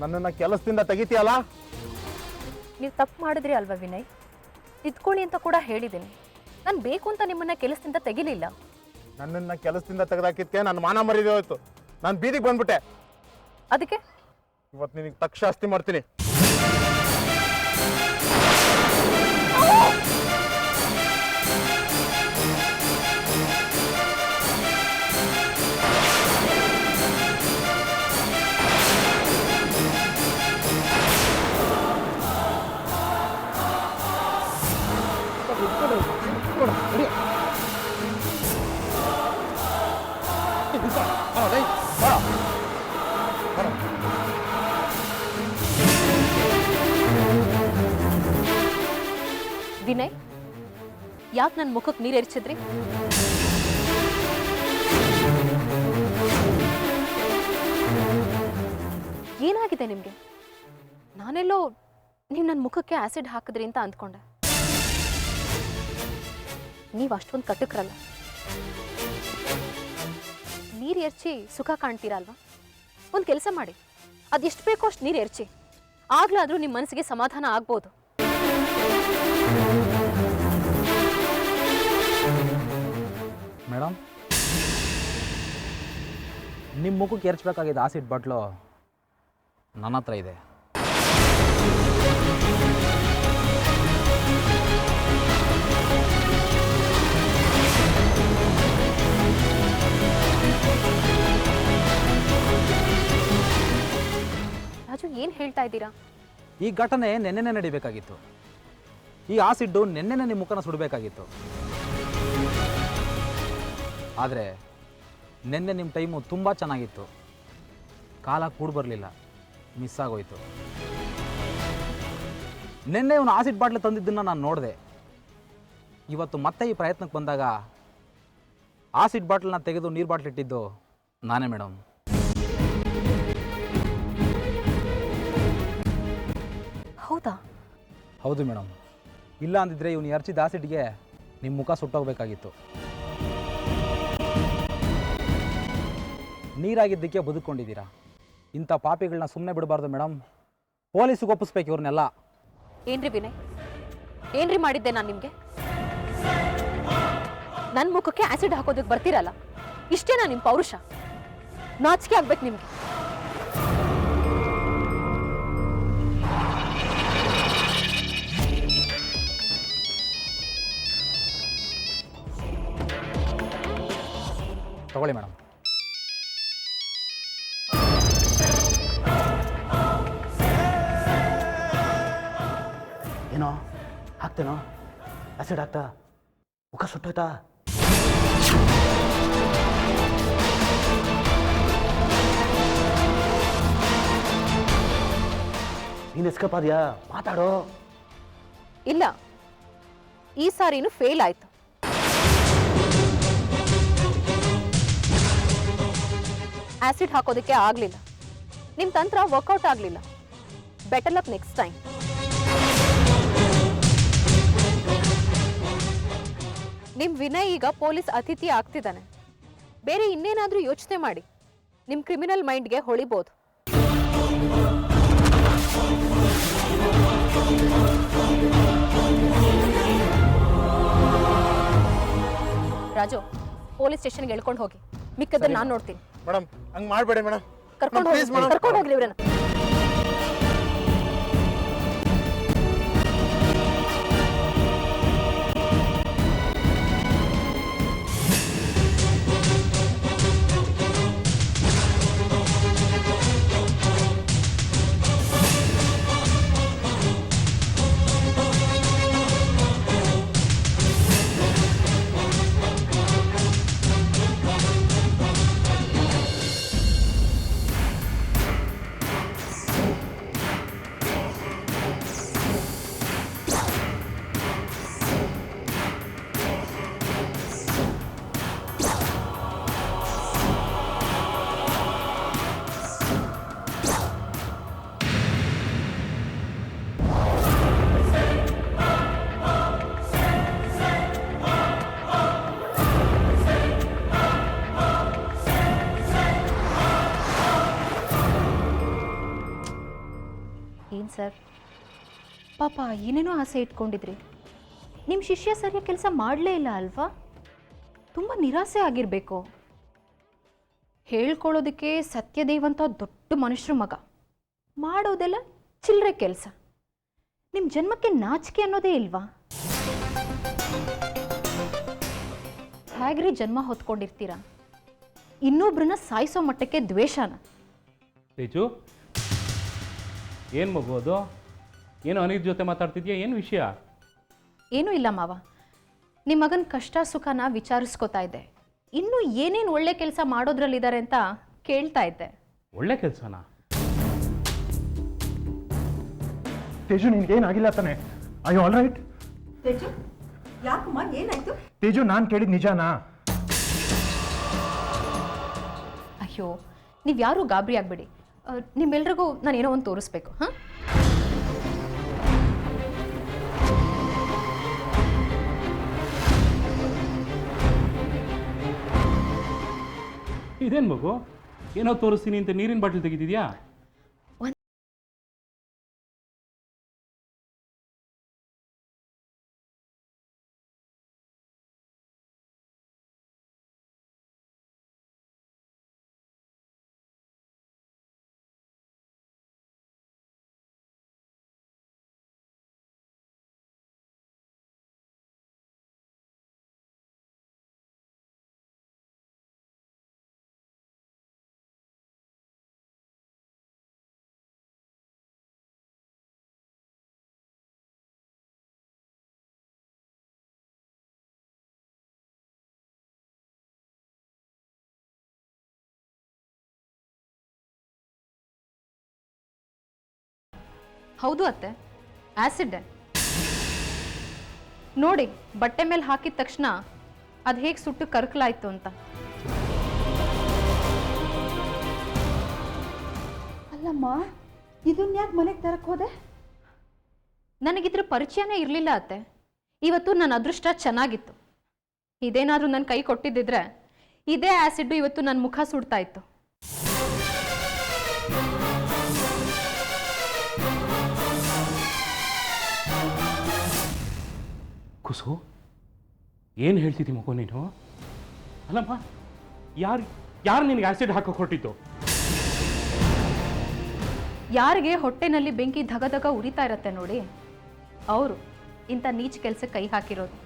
ನನ್ನನ್ನು ಕೆಲಸದಿಂದ ತೆಗಿತೀಯಲ್ಲ? ನೀವು ತಪ್ಪು ಮಾಡಿದ್ರಿ ಅಲ್ವಾ ವಿನಯ್? ಇದ್ಕೊಳ್ಳಿ ಅಂತ ಕೂಡ ಹೇಳಿದ್ದೀನಿ. ನಾನು ಬೇಕು ಅಂತ ನಿಮ್ಮನ್ನ ಕೆಲಸದಿಂದ ತೆಗಿಲಿಲ್ಲ. ನನ್ನನ್ನು ಕೆಲಸದಿಂದ ತೆಗೆದಾಕಿದ್ಕೆ ನನ್ನ ಮಾನ ಮರ್ಯಾದೆ ಹೋಯ್ತು. ನಾನು ಬೀದಿಗೆ ಬಂದ್ಬಿಟ್ಟೆ. ಅದಕ್ಕೆ ಇವತ್ತು ನಿನಗೆ ತಕ್ಕ ಶಾಸ್ತಿ ಮಾಡ್ತೀನಿ. ವಿನಯ್, ಯಾಕೆ ನನ್ನ ಮುಖಕ್ಕೆ ನೀರು ಎರಚಿದ್ರಿ? ಏನಾಗಿದೆ ನಿಮಗೆ? ನಾನೆಲ್ಲೋ ನೀವು ನನ್ನ ಮುಖಕ್ಕೆ ಆಸಿಡ್ ಹಾಕಿದ್ರಿ ಅಂತ ಅಂದ್ಕೊಂಡೆ. ನೀವು ಅಷ್ಟೊಂದು ಕಟುಕ್ರಲ್ಲ. ನೀರು ಎರಚಿ ಸುಖ ಕಾಣ್ತೀರಾ ಅಲ್ವಾ? ಒಂದು ಕೆಲಸ ಮಾಡಿ, ಅದೆಷ್ಟು ಬೇಕೋ ಅಷ್ಟು ನೀರು ಎರಚಿ. ಆಗ್ಲಾದ್ರೂ ನಿಮ್ಮ ಮನಸ್ಸಿಗೆ ಸಮಾಧಾನ ಆಗ್ಬೋದು. ಮೇಡಮ್, ನಿಮ್ಮ ಮುಖಕ್ಕೆ ಎರಚಬೇಕಾಗಿದ್ದ ಆಸಿಡ್ ಬಾಟ್ಲು ನನ್ನ ಹತ್ರ ಇದೆ. ರಾಜು, ಏನು ಹೇಳ್ತಾ ಇದ್ದೀರಾ? ಈ ಘಟನೆ ನೆನ್ನೆನೇ ನಡಿಬೇಕಾಗಿತ್ತು. ಈ ಆಸಿಡ್ಡು ನೆನ್ನೆನೇ ನಿಮ್ಮ ಮುಖನ ಸುಡಬೇಕಾಗಿತ್ತು. ಆದರೆ ನೆನ್ನೆ ನಿಮ್ಮ ಟೈಮು ತುಂಬ ಚೆನ್ನಾಗಿತ್ತು. ಕಾಲ ಕೂಡ ಬರಲಿಲ್ಲ, ಮಿಸ್ ಆಗೋಯ್ತು. ನೆನ್ನೆ ಇವನು ಆಸಿಡ್ ಬಾಟ್ಲು ತಂದಿದ್ದನ್ನು ನಾನು ನೋಡಿದೆ. ಇವತ್ತು ಮತ್ತೆ ಈ ಪ್ರಯತ್ನಕ್ಕೆ ಬಂದಾಗ ಆಸಿಡ್ ಬಾಟ್ಲನ್ನ ತೆಗೆದು ನೀರು ಬಾಟ್ಲು ಇಟ್ಟಿದ್ದು ನಾನೇ ಮೇಡಮ್. ಹೌದಾ? ಹೌದು ಮೇಡಮ್. ಇಲ್ಲ ಅಂದಿದ್ರೆ ಇವನು ಎರಚಿದ ಆಸಿಡ್ಗೆ ನಿಮ್ಮ ಮುಖ ಸುಟ್ಟೋಗ್ಬೇಕಾಗಿತ್ತು. ನೀರಾಗಿದ್ದಕ್ಕೆ ಬದುಕೊಂಡಿದ್ದೀರಾ. ಇಂಥ ಪಾಪಿಗಳನ್ನ ಸುಮ್ಮನೆ ಬಿಡಬಾರ್ದು ಮೇಡಮ್. ಪೊಲೀಸಿಗೆ ಒಪ್ಪಿಸ್ಬೇಕು ಇವ್ರನ್ನೆಲ್ಲ. ಏನ್ರಿ ವಿನಯ್, ಏನ್ರಿ ಮಾಡಿದ್ದೆ ನಾನು ನಿಮಗೆ? ನನ್ನ ಮುಖಕ್ಕೆ ಆಸಿಡ್ ಹಾಕೋದಕ್ಕೆ ಬರ್ತೀರಲ್ಲ, ಇಷ್ಟೇನಾ ನಿಮ್ಮ ಪೌರುಷ? ನಾಚಿಕೆ ಆಗ್ಬೇಕು ನಿಮ್ಗೆ. ತಗೊಳ್ಳಿ ಮೇಡಮ್. ಏನೋ ಹಾಕ್ತೇನೋ ಆಸಿಡ್ ಹಾಕ್ತಾ ಮುಖ ಸುಟ್ಟೋಯ್ತಾ? ನೀನು ಎಸ್ಕೇಪ್ ಆದ್ಯಾ? ಮಾತಾಡೋ. ಇಲ್ಲ, ಈ ಸಾರಿನೂ ಫೇಲ್ ಆಯ್ತು. ಆಸಿಡ್ ಹಾಕೋದಕ್ಕೆ ಆಗ್ಲಿಲ್ಲ. ನಿಮ್ ತಂತ್ರ ವರ್ಕೌಟ್ ಆಗ್ಲಿಲ್ಲ. Better luck next time. ನಿಮ್ ವಿನಯ್ ಈಗ ಪೊಲೀಸ್ ಅತಿಥಿ ಆಗ್ತಿದ್ದಾನೆ. ಬೇರೆ ಇನ್ನೇನಾದ್ರೂ ಯೋಚನೆ ಮಾಡಿ. ನಿಮ್ ಕ್ರಿಮಿನಲ್ ಮೈಂಡ್ಗೆ ಹೊಳಿಬಹುದು. ರಾಜು, ಪೊಲೀಸ್ ಸ್ಟೇಷನ್ಗೆ ಎಳ್ಕೊಂಡು ಹೋಗಿ. ಮಿಕ್ಕದನ್ನ ನಾನು ನೋಡ್ತೀನಿ. ಮೇಡಮ್, ಹಂಗೆ ಮಾಡಬೇಡಿ ಮೇಡಮ್. ಕರ್ಕೊಂಡು ಹೋಗ್ಲಿ ಇವ್ರನ್ನ. ಸರ್, ಪಾಪ ಏನೇನೋ ಆಸೆ ಇಟ್ಕೊಂಡಿದ್ರಿ. ನಿಮ್ಮ ಶಿಷ್ಯ ಸರಿಯಾಗಿ ಕೆಲಸ ಮಾಡಲೇ ಇಲ್ಲ ಅಲ್ವಾ? ತುಂಬ ನಿರಾಸೆ ಆಗಿರಬೇಕು. ಹೇಳ್ಕೊಳ್ಳೋದಕ್ಕೆ ಸತ್ಯದೇವ್ ಅಂತ ದೊಡ್ಡ ಮನುಷ್ಯರ ಮಗ, ಮಾಡೋದೆಲ್ಲ ಚಿಲ್ಲರೆ ಕೆಲಸ. ನಿಮ್ಮ ಜನ್ಮಕ್ಕೆ ನಾಚಿಕೆ ಅನ್ನೋದೇ ಇಲ್ವಾ? ಹೇಗ್ರಿ ಜನ್ಮ ಹೊತ್ಕೊಂಡಿರ್ತೀರಾ? ಇನ್ನೊಬ್ರನ್ನ ಸಾಯಿಸೋ ಮಟ್ಟಕ್ಕೆ ದ್ವೇಷನ? ತೇಜು, ಏನು ಮಗು ಅದು? ಏನು ಅನಿಲ್ ಜೊತೆ ಮಾತಾಡ್ತಿದ್ಯಾ? ಏನು ವಿಷಯ? ಏನೂ ಇಲ್ಲ ಮಾವ, ನಿಮ್ಮ ಮಗನ ಕಷ್ಟ ಸುಖನ ವಿಚಾರಿಸ್ಕೋತಾ ಇದ್ದೆ. ಇನ್ನೂ ಏನೇನು ಒಳ್ಳೆ ಕೆಲಸ ಮಾಡೋದ್ರಲ್ಲಿದ್ದಾರೆ ಅಂತ ಕೇಳ್ತಾ ಇದ್ದೆ. ಒಳ್ಳೆ ಕೆಲಸನಾ? ತೇಜು, ನಿನ್ಗೇನಾಗಿಲ್ಲ ತಾನೆ? I all right? ತೇಜು, ಯಾಕಮ್ಮ, ಏನಾಯ್ತು? ತೇಜು, ನಾನು ಕೇಳಿದ ನಿಜಾನಾ? ಅಯ್ಯೋ, ನೀವು ಯಾರೂ ಗಾಬರಿ ಆಗಬೇಡಿ. ನಿಮ್ಮೆಲ್ರಿಗೂ ನಾನು ಏನೋ ಒಂದು ತೋರಿಸ್ಬೇಕು. ಹಾಂ, ಇದೇನು ಮಗು, ಏನೋ ತೋರಿಸ್ತೀನಿ ಅಂತ ನೀರಿನ ಬಾಟಲ್ ತೆಗಿತಿದ್ಯಾ? ಹೌದು ಅತ್ತೆ, ಆ್ಯಸಿಡ್. ನೋಡಿ, ಬಟ್ಟೆ ಮೇಲೆ ಹಾಕಿದ ತಕ್ಷಣ ಅದು ಹೇಗೆ ಸುಟ್ಟು ಕರ್ಕಲಾಯ್ತು ಅಂತ. ಅಲ್ಲಮ್ಮ, ಇದನ್ನ ಯಾಕೆ ಮನೆಗೆ ತರಕ್ಕೆ ಹೋದೆ? ನನಗಿದ್ರ ಪರಿಚಯನೇ ಇರಲಿಲ್ಲ ಅತ್ತೆ. ಇವತ್ತು ನನ್ನ ಅದೃಷ್ಟ ಚೆನ್ನಾಗಿತ್ತು. ಇದೇನಾದರೂ ನನ್ನ ಕೈ ಕೊಟ್ಟಿದ್ದಿದ್ರೆ ಇದೇ ಆ್ಯಸಿಡ್ ಇವತ್ತು ನನ್ನ ಮುಖ ಸುಡ್ತಾ ಇತ್ತು. ಕುಸು, ಏನು ಹೇಳ್ತಿದ್ದಿ ಮಗು ನೀನು? ಅಲ್ಲಮ್ಮ, ಯಾರು ನಿನಗೆ ಆ್ಯಸಿಡ್ ಹಾಕೋಕೆ ಹೊರಟಿದ್ದು? ಯಾರಿಗೆ ಹೊಟ್ಟೆನಲ್ಲಿ ಬೆಂಕಿ ಧಗಧಗ ಉರಿತಾ ಇರತ್ತೆ ನೋಡಿ, ಅವರು ಇಂಥ ನೀಚ ಕೆಲಸಕ್ಕೆ ಕೈ ಹಾಕಿರೋದು.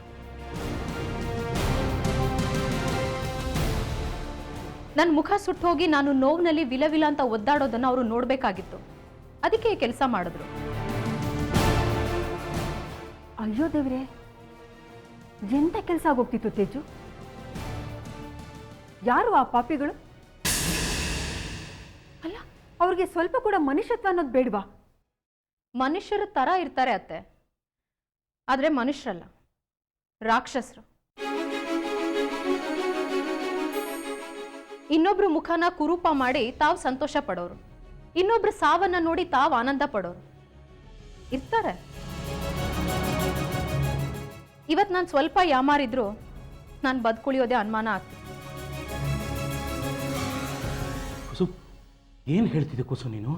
ನನ್ನ ಮುಖ ಸುಟ್ಟು ಹೋಗಿ ನಾನು ನೋವಿನಲ್ಲಿ ವಿಲವಿಲ ಅಂತ ಒದ್ದಾಡೋದನ್ನು ಅವರು ನೋಡಬೇಕಾಗಿತ್ತು. ಅದಕ್ಕೆ ಈ ಕೆಲಸ ಮಾಡಿದ್ರು. ಅಯ್ಯೋ ದೇವ್ರೆ, ಎಂತ ಕೆಲಸ ಆಗೋಗ್ತಿತ್ತು ತೇಜು? ಯಾರು ಆ ಪಾಪಿಗಳು? ಅಲ್ಲ, ಅವ್ರಿಗೆ ಸ್ವಲ್ಪ ಕೂಡ ಮನುಷ್ಯತ್ವ ಅನ್ನೋದು ಬೇಡವಾ? ಮನುಷ್ಯರ ಥರ ಇರ್ತಾರೆ ಅತ್ತೆ, ಆದರೆ ಮನುಷ್ಯರಲ್ಲ, ರಾಕ್ಷಸರು. ಇನ್ನೊಬ್ರು ಮುಖನ ಕುರೂಪ ಮಾಡಿ ತಾವು ಸಂತೋಷ ಪಡೋರು, ಇನ್ನೊಬ್ರು ಸಾವನ್ನ ನೋಡಿ ತಾವು ಆನಂದ ಪಡೋರು ಇರ್ತಾರೆ. ಇವತ್ತು ನಾನು ಸ್ವಲ್ಪ ಯಾಮಾರಿದ್ರು ನಾನು ಬದುಕುಳಿಯೋದೇ ಅನುಮಾನ ಆಗ್ತಿತ್ತು. ಕುಸು, ಏನು ಹೇಳ್ತಿದ್ದೆ ಕುಸು ನೀನು?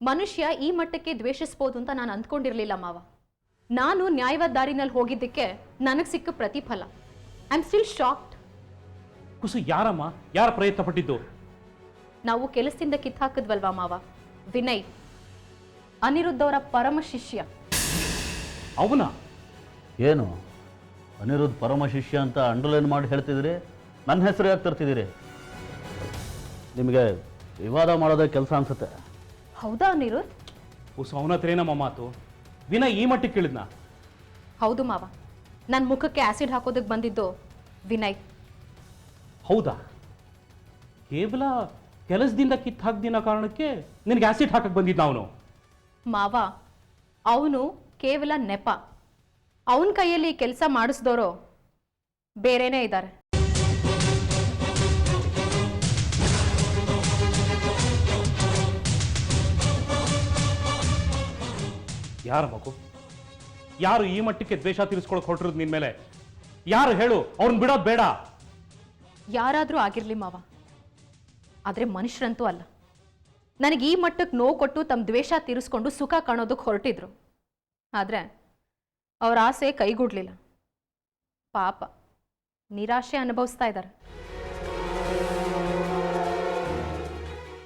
ಮನುಷ್ಯ ಈ ಮಟ್ಟಕ್ಕೆ ದ್ವೇಷಿಸ್ಬೋದು ಅಂತ ನಾನು ಅಂದ್ಕೊಂಡಿರಲಿಲ್ಲ ಮಾವ. ನಾನು ನ್ಯಾಯವಾದ ದಾರಿನಲ್ಲಿ ಹೋಗಿದ್ದಕ್ಕೆ ನನಗೆ ಸಿಕ್ಕ ಪ್ರತಿಫಲ. I am still shocked. Kusu, ಯಾರಮ್ಮ? ಯಾರ ಪ್ರಯತ್ನ ಪಟ್ಟಿದ್ದು? ನಾವು ಕೆಲಸದಿಂದ ಕಿತ್ತಾಕಿದ್ವಲ್ವಾ ಮಾವ, ವಿನಯ್, ಅನಿರುದ್ಧ ಅವರ ಪರಮ ಶಿಷ್ಯ. ಅವನ? ಏನು ಅನಿರುದ್ಧ ಪರಮ ಶಿಷ್ಯ ಅಂತ ಅಂಡರ್ಲೈನ್ ಮಾಡಿ ಹೇಳ್ತಿದ್ದೀರಿ? ನನ್ನ ಹೆಸರು ಯಾಕೆ ತರ್ತಿದ್ದೀರಿ? ನಿಮಗೆ ವಿವಾದ ಮಾಡೋದೇ ಕೆಲಸ ಅನ್ಸುತ್ತೆ. ಹೌದಾ ಅನಿರುದ್ಧ? ಕುಸು, ಅವನ ಹತ್ರ ಏನಮ್ಮ ಮಾತು? ವಿನಯ್ ಈ ಮಟ್ಟಿಗೆ ಕೇಳಿದ್ನಾ? ಹೌದು ಮಾವ, ನನ್ನ ಮುಖಕ್ಕೆ ಆ್ಯಸಿಡ್ ಹಾಕೋದಕ್ಕೆ ಬಂದಿದ್ದು ವಿನಯ್. ಹೌದಾ? ಕೇವಲ ಕೆಲಸದಿಂದ ಕಿತ್ತು ಹಾಕ್ದಿನ ಕಾರಣಕ್ಕೆ ನಿನಗೆ ಆ್ಯಸಿಡ್ ಹಾಕಕ್ಕೆ ಬಂದಿದ್ದ ಅವನು? ಮಾವ, ಅವನು ಕೇವಲ ನೆಪ. ಅವನ ಕೈಯಲ್ಲಿ ಕೆಲಸ ಮಾಡಿಸಿದವರು ಬೇರೆನೇ ಇದ್ದಾರೆ. ಯಾರ ಮಗು? ಯಾರು ಈ ಮಟ್ಟಕ್ಕೆ ದ್ವೇಷ ತೀರಿಸ್ಕೊಳಕ್ ಹೊರಟಿರೋದು ನಿನ್ ಮೇಲೆ? ಯಾರು ಹೇಳು? ಅವ್ರನ್ನ ಬಿಡೋದು ಬೇಡ. ಯಾರಾದರೂ ಆಗಿರಲಿ ಮಾವ, ಆದರೆ ಮನುಷ್ಯರಂತೂ ಅಲ್ಲ. ನನಗೆ ಈ ಮಟ್ಟಕ್ಕೆ ನೋವು ಕೊಟ್ಟು ತಮ್ಮ ದ್ವೇಷ ತೀರಿಸ್ಕೊಂಡು ಸುಖ ಕಾಣೋದಕ್ಕೆ ಹೊರಟಿದ್ರು. ಆದರೆ ಅವ್ರ ಆಸೆ ಕೈಗೂಡಲಿಲ್ಲ. ಪಾಪ ನಿರಾಶೆ ಅನುಭವಿಸ್ತಾ ಇದ್ದಾರೆ.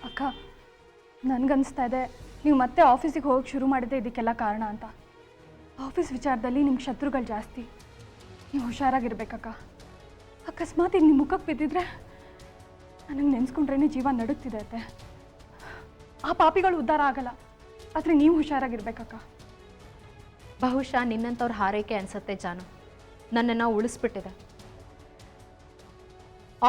ಅಕ್ಕ, ನನಗನ್ನಿಸ್ತಾ ಇದೆ ನೀವು ಮತ್ತೆ ಆಫೀಸಿಗೆ ಹೋಗಕ್ಕೆ ಶುರು ಮಾಡಿದ್ದೆ ಇದಕ್ಕೆಲ್ಲ ಕಾರಣ ಅಂತ. ಆಫೀಸ್ ವಿಚಾರದಲ್ಲಿ ನಿಮ್ಗೆ ಶತ್ರುಗಳು ಜಾಸ್ತಿ. ನೀವು ಹುಷಾರಾಗಿರ್ಬೇಕಕ್ಕ. ಅಕಸ್ಮಾತ್ ಈಗ ನಿಮ್ಮ ಮುಖಕ್ಕೆ ಬಿದ್ದಿದ್ರೆ ನನಗೆ ನೆನೆಸ್ಕೊಂಡ್ರೇ ಜೀವ ನಡುಗ್ತಿದೆ ಅತ್ತೆ. ಆ ಪಾಪಿಗಳು ಉದ್ಧಾರ ಆಗಲ್ಲ. ಆದರೆ ನೀವು ಹುಷಾರಾಗಿರ್ಬೇಕಕ್ಕ. ಬಹುಶಃ ನಿನ್ನಂಥವ್ರ ಹಾರೈಕೆ ಅನ್ಸತ್ತೆ ಜಾನು, ನನ್ನನ್ನು ಉಳಿಸ್ಬಿಟ್ಟಿದೆ.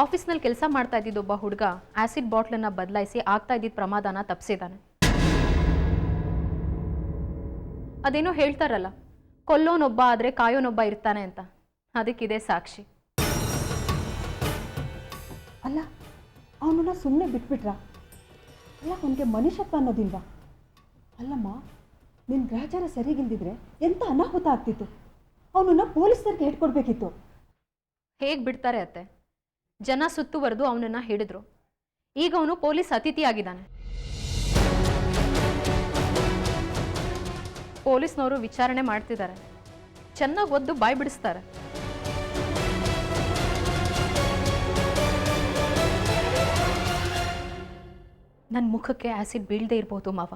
ಆಫೀಸ್ನಲ್ಲಿ ಕೆಲಸ ಮಾಡ್ತಾ ಇದ್ದಿದ್ದು ಒಬ್ಬ ಹುಡುಗ ಆ್ಯಸಿಡ್ ಬಾಟ್ಲನ್ನು ಬದಲಾಯಿಸಿ ಆಗ್ತಾ ಇದ್ದಿದ್ದ ಪ್ರಮಾದನ ತಪ್ಪಿಸಿದ್ದಾನೆ. ಅದೇನೋ ಹೇಳ್ತಾರಲ್ಲ, ಕೊಲ್ಲೋನೊಬ್ಬ ಆದರೆ ಕಾಯೋನೊಬ್ಬ ಇರ್ತಾನೆ ಅಂತ. ಅದಕ್ಕಿದೆ ಸಾಕ್ಷಿ. ಅಲ್ಲ, ಅವನನ್ನ ಸುಮ್ಮನೆ ಬಿಟ್ಬಿಟ್ರಾ? ಅಲ್ಲ, ಅವನಿಗೆ ಮನುಷ್ಯತ್ವ ಅನ್ನೋದಿಲ್ವಾ? ಅಲ್ಲಮ್ಮ, ನಿನ್ನ ಗ್ರಹಚಾರ ಸರಿಗಿಲ್ದಿದ್ರೆ ಎಂಥ ಅನಾಹುತ ಆಗ್ತಿತ್ತು. ಅವನನ್ನ ಪೊಲೀಸರಿಗೆ ಹಿಡ್ಕೊಡ್ಬೇಕಿತ್ತು. ಹೇಗೆ ಬಿಡ್ತಾರೆ ಅತ್ತೆ? ಜನ ಸುತ್ತುವರೆದು ಅವನನ್ನು ಹಿಡಿದ್ರು. ಈಗ ಅವನು ಪೊಲೀಸ್ ಅತಿಥಿ ಆಗಿದ್ದಾನೆ. ಪೊಲೀಸ್ನವರು ವಿಚಾರಣೆ ಮಾಡ್ತಿದ್ದಾರೆ. ಚೆನ್ನಾಗಿ ಒದ್ದು ಬಾಯಿ ಬಿಡಿಸ್ತಾರೆ. ನನ್ನ ಮುಖಕ್ಕೆ ಆ್ಯಸಿಡ್ ಬೀಳದೇ ಇರ್ಬೋದು ಮಾವ,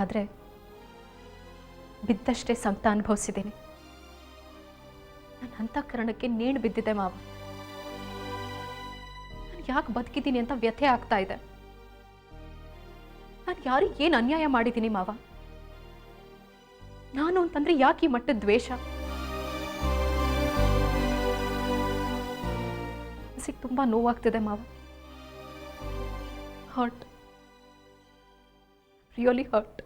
ಆದರೆ ಬಿದ್ದಷ್ಟೇ ಸಂಕಟ ಅನುಭವಿಸಿದ್ದೀನಿ. ನನ್ನ ಅಂತಃಕರಣಕ್ಕೆ ನೇಣು ಬಿದ್ದಿದೆ ಮಾವ. ನಾನು ಯಾಕೆ ಬದುಕಿದ್ದೀನಿ ಅಂತ ವ್ಯಥೆ ಆಗ್ತಾ ಇದೆ. ನಾನು ಯಾರಿಗೆ ಏನು ಅನ್ಯಾಯ ಮಾಡಿದ್ದೀನಿ ಮಾವ? ನಾನು ಅಂತಂದ್ರೆ ಯಾಕೆ ಈ ಮಟ್ಟದ ದ್ವೇಷ? ಮನಸ್ಸಿಗೆ ತುಂಬಾ ನೋವಾಗ್ತಿದೆ ಮಾವ. Hurt, really hurt.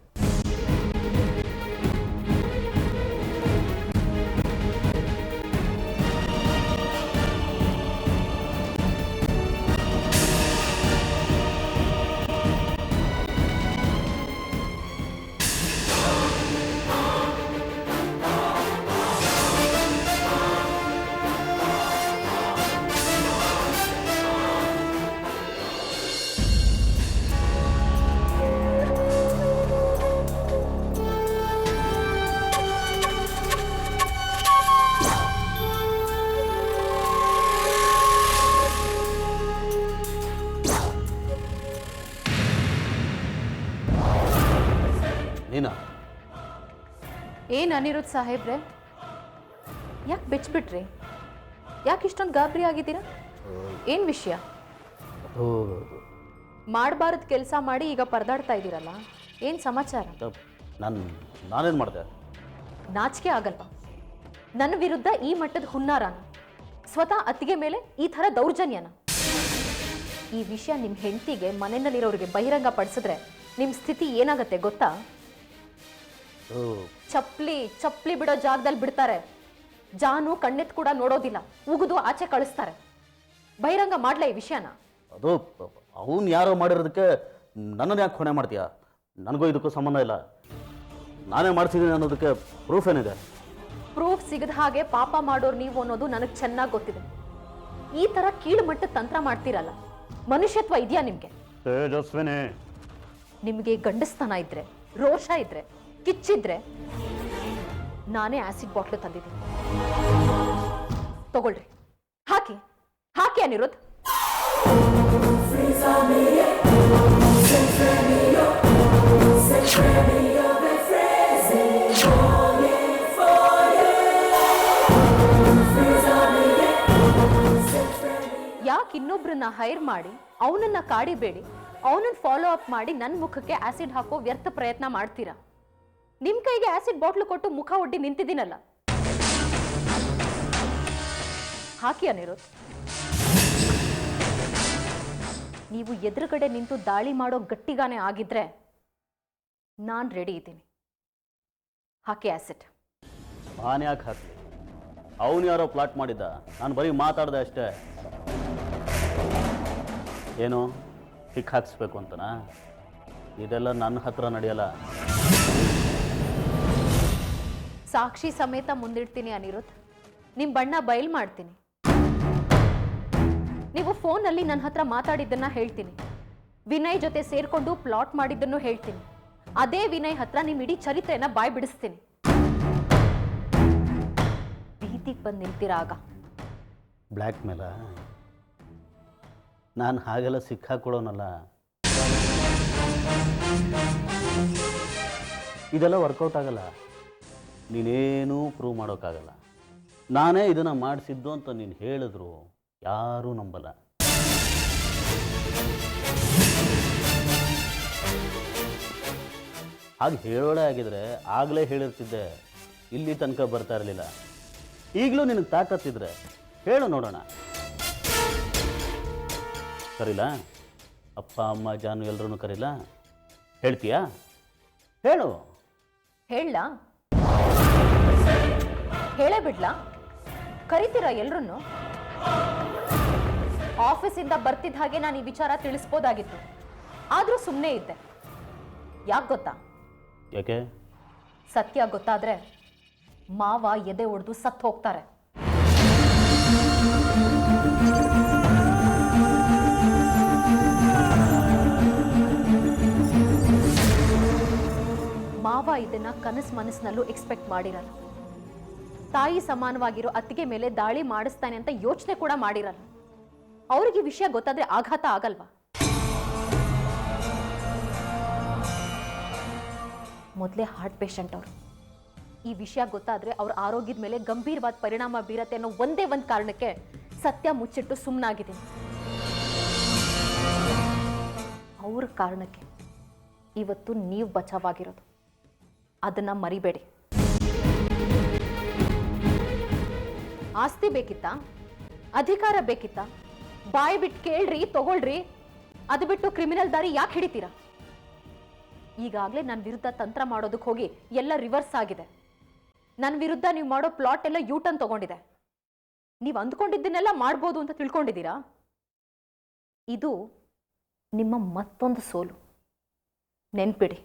ನೀನಾ? ಏನು ಅನಿರುದ್ಧ್ ಸಾಹೇಬ್ರೆ, ಯಾಕೆ ಬೆಚ್ಚಿಬಿಟ್ರಿ? ಯಾಕೆ ಇಷ್ಟೊಂದು ಗಾಬರಿ ಆಗಿದ್ದೀರಾ? ಏನು ವಿಷಯ? ಮಾಡಬಾರದು ಕೆಲಸ ಮಾಡಿ ಈಗ ಪರದಾಡ್ತಾ ಇದ್ದೀರಲ್ಲ, ಏನು ಸಮಾಚಾರ? ನಾನೇನು ಮಾಡಿದೆ? ನಾಚಿಕೆ ಆಗಲ್ವಾ? ನನ್ನ ವಿರುದ್ಧ ಈ ಮಟ್ಟದ ಹುನ್ನಾರನ, ಸ್ವತಃ ಅತ್ತಿಗೆ ಮೇಲೆ ಈ ಥರ ದೌರ್ಜನ್ಯನ? ಈ ವಿಷಯ ನಿಮ್ಮ ಹೆಂಡತಿಗೆ ಮನೆಯಲ್ಲಿರೋರಿಗೆ ಬಹಿರಂಗ ಪಡಿಸಿದ್ರೆ ನಿಮ್ಮ ಸ್ಥಿತಿ ಏನಾಗತ್ತೆ ಗೊತ್ತಾ? ಚಪ್ಪಲಿ ಬಿಡೋ ಜಾಗದಲ್ಲಿ ಬಿಡ್ತಾರೆ. ಜಾನು ಕಣ್ಣೆತ್ ಕೂಡ ನೋಡೋದಿಲ್ಲ, ಉಗಿದು ಆಚೆ ಕಳಿಸ್ತಾರೆ. ಬಹಿರಂಗ ಮಾಡ್ಲಾ ಈ ವಿಷಯನ? ಅದು ಅವನು ಯಾರೋ ಮಾಡಿರೋದಕ್ಕೆ ನನ್ನನ್ನು ಯಾಕೆ ಹೊಣೆ ಮಾಡ್ತೀಯಾ? ನನಗೂ ಇದಕ್ಕೂ ಸಂಬಂಧ ಇಲ್ಲ. ನಾನೇ ಮಾಡ್ತಿದ್ದೀನಿ ಅನ್ನೋದಕ್ಕೆ ಪ್ರೂಫ್ ಏನಿದೆ? ಪ್ರೂಫ್ ಸಿಗದ ಹಾಗೆ ಪಾಪ ಮಾಡೋರು ನೀವು ಅನ್ನೋದು ನನಗೆ ಚೆನ್ನಾಗಿ ಗೊತ್ತಿದೆ. ಈ ಥರ ಕೀಳು ಮಟ್ಟದ ತಂತ್ರ ಮಾಡ್ತೀರಲ್ಲ, ಮನುಷ್ಯತ್ವ ಇದೆಯಾ ನಿಮಗೆ? ತೇಜಸ್ವಿನಿ, ನಿಮಗೆ ಗಂಡಸ್ತನ ಇದ್ರೆ, ರೋಷ ಇದ್ರೆ, ಕಿಚ್ಚಿದ್ರೆ ನಾನೇ ಆಸಿಡ್ ಬಾಟ್ಲು ತಂದಿದ್ದೀನಿ. ತಗೊಳ್ರಿ, ಹಾಕಿ ಹಾಕಿ ಅನಿರುದ್ಧ್. ಯಾಕೆ ಇನ್ನೊಬ್ರನ್ನ ಹೈರ್ ಮಾಡಿ ಅವನನ್ನ ಕಾಡಿಬೇಡಿ, ಅವನನ್ನ ಫಾಲೋ ಅಪ್ ಮಾಡಿ ನನ್ನ ಮುಖಕ್ಕೆ ಆಸಿಡ್ ಹಾಕೋ ವ್ಯರ್ಥ ಪ್ರಯತ್ನ ಮಾಡ್ತೀರಾ? ನಿಮ್ ಕೈಗೆ ಆಸಿಡ್ ಬಾಟ್ಲು ಕೊಟ್ಟು ಮುಖ ಒಡ್ಡಿ ನಿಂತಿದ್ದೀನಲ್ಲ, ಹಾಕಿ ಅನಿರುದ್ಧ್. ನೀವು ಎದುರುಗಡೆ ನಿಂತು ದಾಳಿ ಮಾಡೋ ಗಟ್ಟಿಗಾನೆ ಆಗಿದ್ರೆ ನಾನು ರೆಡಿ ಇದ್ದೀನಿ. ಹಾಕಿ ಆಸಿಡ್. ನಾನು ಯಾಕೆ ಹಾಕಿ? ಅವನು ಯಾರೋ ಪ್ಲಾಟ್ ಮಾಡಿದ್ದ, ನಾನು ಬರೀ ಮಾತಾಡ್ದೆ ಅಷ್ಟೇ. ಏನು ಕಿಕ್ ಹಾಕ್ಸ್ಬೇಕು ಅಂತನಾ? ಇದೆಲ್ಲ ನನ್ನ ಹತ್ರ ನಡೆಯಲ್ಲ. ಸಾಕ್ಷಿ ಸಮೇತ ಮುಂದಿಡ್ತೀನಿ ಅನಿರುದ್ಧ್. ನಿಮ್ಮ ಬಣ್ಣ ಬಯಲು ಮಾಡ್ತೀನಿ. ನೀವು ಫೋನಲ್ಲಿ ನನ್ನ ಹತ್ರ ಮಾತಾಡಿದ್ದನ್ನ ಹೇಳ್ತೀನಿ, ವಿನಯ್ ಜೊತೆ ಸೇರ್ಕೊಂಡು ಪ್ಲಾಟ್ ಮಾಡಿದ್ದನ್ನು ಹೇಳ್ತೀನಿ. ಅದೇ ವಿನಯ್ ಹತ್ರ ನಿಮ್ಮ ಇಡೀ ಚರಿತ್ರೆಯನ್ನ ಬಾಯ್ ಬಿಡಿಸ್ತೀನಿ. ಬೀದಿಗೆ ಬಂದು ನಿಲ್ತೀರಾಗ. ಬ್ಲ್ಯಾಕ್ ಮೇಲ ನಾನು ಹಾಗೆಲ್ಲ ಸಿಕ್ಕಾಕೊಡೋನಲ್ಲ. ಇದೆಲ್ಲ ವರ್ಕೌಟ್ ಆಗಲ್ಲ. ನೀನೇನೂ ಪ್ರೂವ್ ಮಾಡೋಕ್ಕಾಗಲ್ಲ. ನಾನೇ ಇದನ್ನು ಮಾಡಿಸಿದ್ದು ಅಂತ ನೀನು ಹೇಳಿದ್ರು ಯಾರೂ ನಂಬಲ್ಲ. ಹಾಗೆ ಹೇಳೋಳೆ ಆಗಿದ್ರೆ ಆಗಲೇ ಹೇಳಿರ್ತಿದ್ದೆ, ಇಲ್ಲಿ ತನಕ ಬರ್ತಾ ಇರಲಿಲ್ಲ. ಈಗಲೂ ನಿನಗೆ ತಾಕತ್ತಿದ್ರೆ ಹೇಳು ನೋಡೋಣ. ಕರೀಲ? ಅಪ್ಪ ಅಮ್ಮ ಜಾನು ಎಲ್ಲರೂ ಕರೀಲ? ಹೇಳ್ತೀಯಾ? ಹೇಳು. ಹೇಳಲಾ? ಹೇಳೇ ಬಿಡ್ಲಾ? ಕರಿತೀರಾ ಎಲ್ರನ್ನು? ಆಫೀಸಿಂದ ಬರ್ತಿದ್ದ ಹಾಗೆ ನಾನು ಈ ವಿಚಾರ ತಿಳಿಸ್ಬೋದಾಗಿತ್ತು, ಆದರೂ ಸುಮ್ಮನೆ ಇದ್ದೆ. ಯಾಕೆ ಗೊತ್ತಾ? ಯಾಕೆ? ಸತ್ಯ ಗೊತ್ತಾದ್ರೆ ಮಾವ ಎದೆ ಒಡೆದು ಸತ್ತು ಹೋಗ್ತಾರೆ. ಮಾವ ಇದನ್ನ ಕನಸು ಮನಸ್ಸಿನಲ್ಲೂ ಎಕ್ಸ್ಪೆಕ್ಟ್ ಮಾಡಿರಲ್ಲ. ತಾಯಿ ಸಮಾನವಾಗಿರೋ ಅತ್ತಿಗೆ ಮೇಲೆ ದಾಳಿ ಮಾಡಿಸ್ತಾನೆ ಅಂತ ಯೋಚನೆ ಕೂಡ ಮಾಡಿರಲ್ಲ. ಅವ್ರಿಗೆ ವಿಷಯ ಗೊತ್ತಾದ್ರೆ ಆಘಾತ ಆಗಲ್ವಾ? ಮೊದಲೇ ಹಾರ್ಟ್ ಪೇಷಂಟ್ ಅವರು. ಈ ವಿಷಯ ಗೊತ್ತಾದ್ರೆ ಅವ್ರ ಆರೋಗ್ಯದ ಮೇಲೆ ಗಂಭೀರವಾದ ಪರಿಣಾಮ ಬೀರತ್ತೆ ಅನ್ನೋ ಒಂದೇ ಒಂದು ಕಾರಣಕ್ಕೆ ಸತ್ಯ ಮುಚ್ಚಿಟ್ಟು ಸುಮ್ಮನಾಗಿದ್ದೀನಿ. ಅವ್ರ ಕಾರಣಕ್ಕೆ ಇವತ್ತು ನೀವು ಬಚಾವಾಗಿರೋದು, ಅದನ್ನ ಮರಿಬೇಡಿ. ಆಸ್ತಿ ಬೇಕಿತ್ತಾ? ಅಧಿಕಾರ ಬೇಕಿತ್ತಾ? ಬಾಯಿ ಬಿಟ್ಟು ಕೇಳ್ರಿ, ತಗೊಳ್ರಿ. ಅದು ಬಿಟ್ಟು ಕ್ರಿಮಿನಲ್ ದಾರಿ ಯಾಕೆ ಹಿಡಿತೀರಾ? ಈಗಾಗಲೇ ನನ್ನ ವಿರುದ್ಧ ತಂತ್ರ ಮಾಡೋದಕ್ಕೆ ಹೋಗಿ ಎಲ್ಲ ರಿವರ್ಸ್ ಆಗಿದೆ. ನನ್ನ ವಿರುದ್ಧ ನೀವು ಮಾಡೋ ಪ್ಲಾಟ್ ಎಲ್ಲ ಯೂಟರ್ನ್ ತಗೊಂಡಿದೆ. ನೀವು ಅಂದ್ಕೊಂಡಿದ್ದನ್ನೆಲ್ಲ ಮಾಡ್ಬೋದು ಅಂತ ತಿಳ್ಕೊಂಡಿದ್ದೀರಾ? ಇದು ನಿಮ್ಮ ಮತ್ತೊಂದು ಸೋಲು, ನೆನ್ಪಿಡಿ.